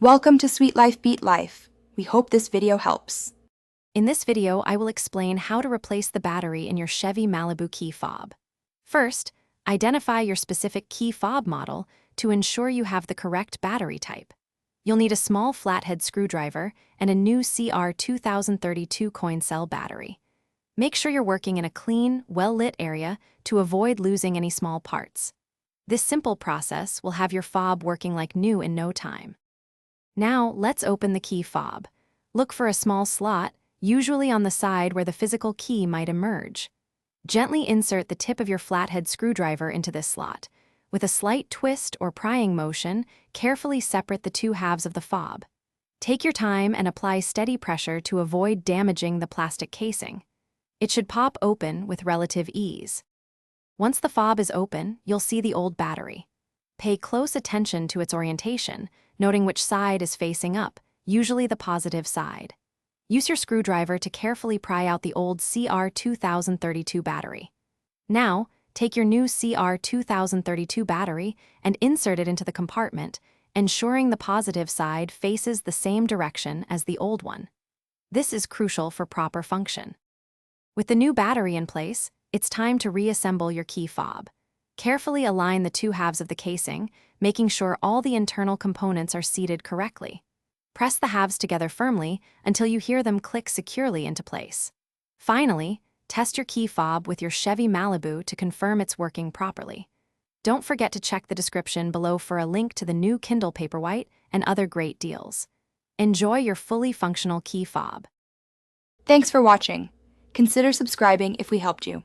Welcome to Sweet Life Beat Life. We hope this video helps. In this video, I will explain how to replace the battery in your Chevy Malibu key fob. First, identify your specific key fob model to ensure you have the correct battery type. You'll need a small flathead screwdriver and a new CR2032 coin cell battery. Make sure you're working in a clean, well-lit area to avoid losing any small parts. This simple process will have your fob working like new in no time. Now, let's open the key fob. Look for a small slot, usually on the side where the physical key might emerge. Gently insert the tip of your flathead screwdriver into this slot. With a slight twist or prying motion, carefully separate the two halves of the fob. Take your time and apply steady pressure to avoid damaging the plastic casing. It should pop open with relative ease. Once the fob is open, you'll see the old battery. Pay close attention to its orientation, noting which side is facing up, usually the positive side. Use your screwdriver to carefully pry out the old CR2032 battery. Now, take your new CR2032 battery and insert it into the compartment, ensuring the positive side faces the same direction as the old one. This is crucial for proper function. With the new battery in place, it's time to reassemble your key fob. Carefully align the two halves of the casing, making sure all the internal components are seated correctly. Press the halves together firmly until you hear them click securely into place. Finally, test your key fob with your Chevy Malibu to confirm it's working properly. Don't forget to check the description below for a link to the new Kindle Paperwhite and other great deals. Enjoy your fully functional key fob. Thanks for watching. Consider subscribing if we helped you.